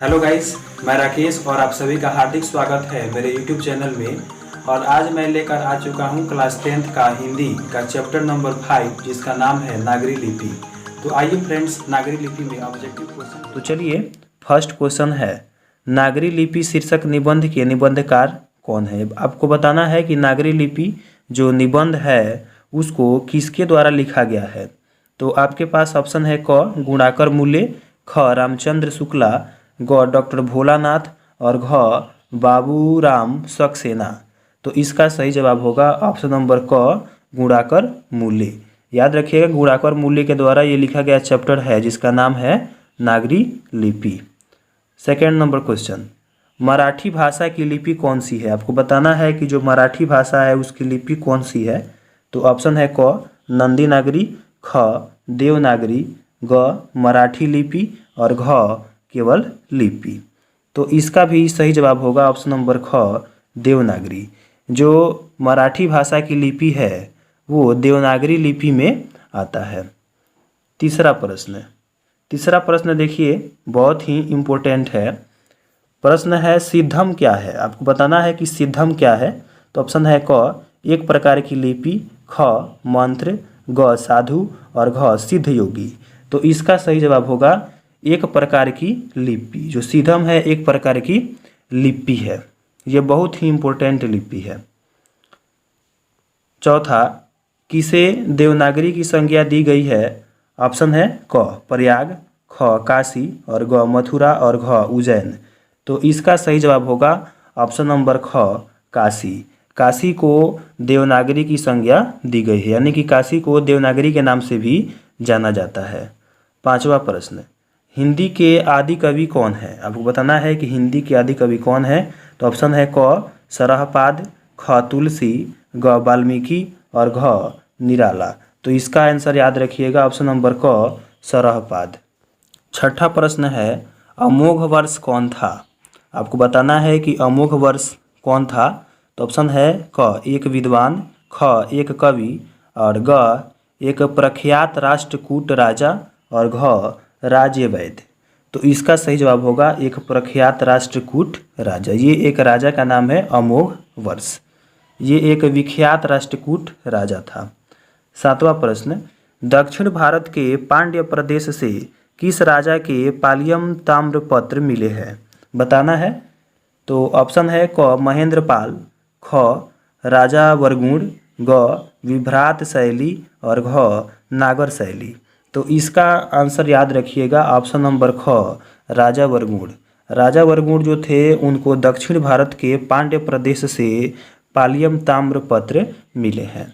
Hello guys, मैं राकेश और आप सभी का हार्दिक स्वागत है मेरे यूट्यूब चैनल में। और आज मैं लेकर आ चुका हूं क्लास 10th का हिंदी का चैप्टर नंबर 5 जिसका नाम है नागरी लिपि। तो आइए फ्रेंड्स, नागरी लिपि में ऑब्जेक्टिव क्वेश्चन। तो चलिए, फर्स्ट क्वेश्चन है, नागरी लिपि शीर्षक निबंध के निबंधकार कौन है। आपको बताना है कि नागरी लिपि जो निबंध है उसको किसके द्वारा लिखा गया है। तो आपके पास ऑप्शन है क गुणाकर मूल्य, ख रामचंद्र शुक्ला, ग डॉक्टर भोलानाथ और घ बाबूराम सक्सेना। तो इसका सही जवाब होगा ऑप्शन नंबर क गुणाकर मूल्य। याद रखिएगा, गुणाकर मूल्य के द्वारा ये लिखा गया चैप्टर है जिसका नाम है नागरी लिपि। सेकेंड नंबर क्वेश्चन, मराठी भाषा की लिपि कौन सी है। आपको बताना है कि जो मराठी भाषा है उसकी लिपि कौन सी है। तो ऑप्शन है क नंदी नागरी, ख देवनागरी, ग मराठी लिपि और घ केवल लिपि। तो इसका भी सही जवाब होगा ऑप्शन नंबर ख देवनागरी। जो मराठी भाषा की लिपि है वो देवनागरी लिपि में आता है। तीसरा प्रश्न देखिए, बहुत ही इम्पोर्टेंट है। प्रश्न है सिद्धम क्या है। आपको बताना है कि सिद्धम क्या है। तो ऑप्शन है क एक प्रकार की लिपि, ख मंत्र, ग साधु और घ सिद्ध योगी। तो इसका सही जवाब होगा एक प्रकार की लिपि। जो सिद्धम है एक प्रकार की लिपि है, ये बहुत ही इम्पोर्टेंट लिपि है। चौथा, किसे देवनागरी की संज्ञा दी गई है। ऑप्शन है क प्रयाग, ख काशी और ग मथुरा और घ उज्जैन। तो इसका सही जवाब होगा ऑप्शन नंबर ख काशी। काशी को देवनागरी की संज्ञा दी गई है, यानी कि काशी को देवनागरी के नाम से भी जाना जाता है। पांचवा प्रश्न, हिंदी के आदि कवि कौन है। आपको बताना है कि हिंदी के आदि कवि कौन है। तो ऑप्शन है क सरहपाद, ख तुलसी, ग वाल्मीकि और घ निराला। तो इसका आंसर याद रखिएगा ऑप्शन नंबर क सरहपाद। छठा प्रश्न है, अमोघ वर्ष कौन था। आपको बताना है कि अमोघ वर्ष कौन था। तो ऑप्शन है क एक विद्वान, ख एक कवि और ग एक प्रख्यात राष्ट्रकूट राजा और घ राज्य वैद्य। तो इसका सही जवाब होगा एक प्रख्यात राष्ट्रकूट राजा। ये एक राजा का नाम है अमोघ वर्ष। ये एक विख्यात राष्ट्रकूट राजा था। सातवां प्रश्न, दक्षिण भारत के पांड्य प्रदेश से किस राजा के पालियम ताम्रपत्र मिले हैं। बताना है। तो ऑप्शन है क महेंद्रपाल, ख राजा वरगुण, ग विभ्रात शैली और घ नागर शैली। तो इसका आंसर याद रखिएगा ऑप्शन नंबर ख राजा वरगुण। राजा वरगुण जो थे उनको दक्षिण भारत के पांड्य प्रदेश से पालियम ताम्रपत्र मिले हैं।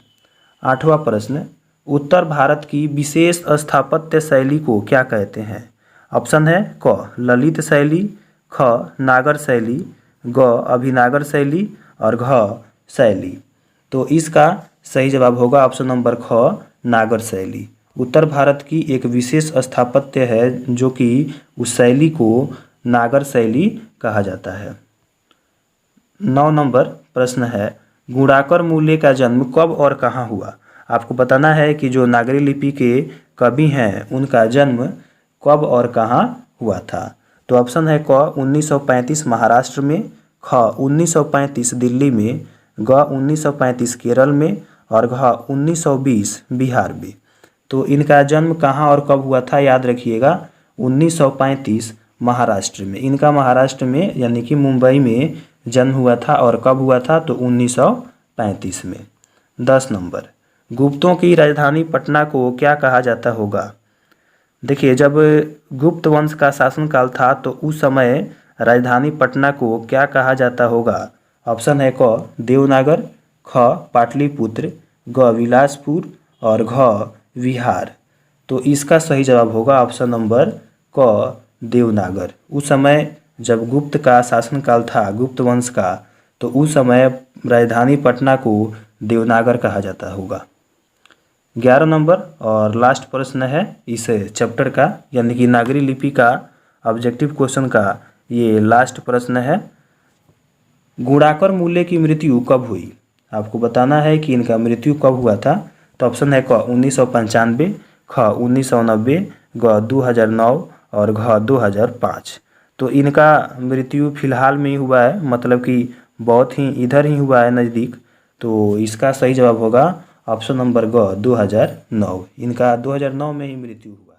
आठवां प्रश्न, उत्तर भारत की विशेष स्थापत्य शैली को क्या कहते हैं। ऑप्शन है क ललित शैली, ख नागर शैली, ग अभिनागर शैली और घ शैली। तो इसका सही जवाब होगा ऑप्शन नंबर ख नागर शैली। उत्तर भारत की एक विशेष स्थापत्य है जो कि उस शैली को नागर शैली कहा जाता है। 9 नंबर प्रश्न है, गुणाकर मूल्य का जन्म कब और कहाँ हुआ। आपको बताना है कि जो नागरी लिपि के कवि हैं उनका जन्म कब और कहाँ हुआ था। तो ऑप्शन है क 1935 महाराष्ट्र में, ख 1935 दिल्ली में, ग 1935 केरल में और घ 1920 बिहार में। तो इनका जन्म कहाँ और कब हुआ था याद रखिएगा 1935 महाराष्ट्र में। इनका महाराष्ट्र में यानी कि मुंबई में जन्म हुआ था और कब हुआ था तो 1935 में। 10 नंबर, गुप्तों की राजधानी पटना को क्या कहा जाता होगा। देखिए, जब गुप्त वंश का शासनकाल था तो उस समय राजधानी पटना को क्या कहा जाता होगा। ऑप्शन है क देवनागर, ख पाटलिपुत्र, ग विलासपुर और घ विहार। तो इसका सही जवाब होगा ऑप्शन नंबर क देवनागर। उस समय जब गुप्त का शासनकाल था, गुप्त वंश का, तो उस समय राजधानी पटना को देवनागर कहा जाता होगा। 11 नंबर और लास्ट प्रश्न है इस चैप्टर का, यानी कि नागरी लिपि का ऑब्जेक्टिव क्वेश्चन का ये लास्ट प्रश्न है। गुणाकर मूल्य की मृत्यु कब हुई। आपको बताना है कि इनका मृत्यु कब हुआ था। तो ऑप्शन है क 1995, ख 1990, ग 2009 और घ 2005। तो इनका मृत्यु फिलहाल में ही हुआ है, मतलब कि बहुत ही इधर ही हुआ है नज़दीक। तो इसका सही जवाब होगा ऑप्शन नंबर ग 2009। इनका 2009 में ही मृत्यु हुआ।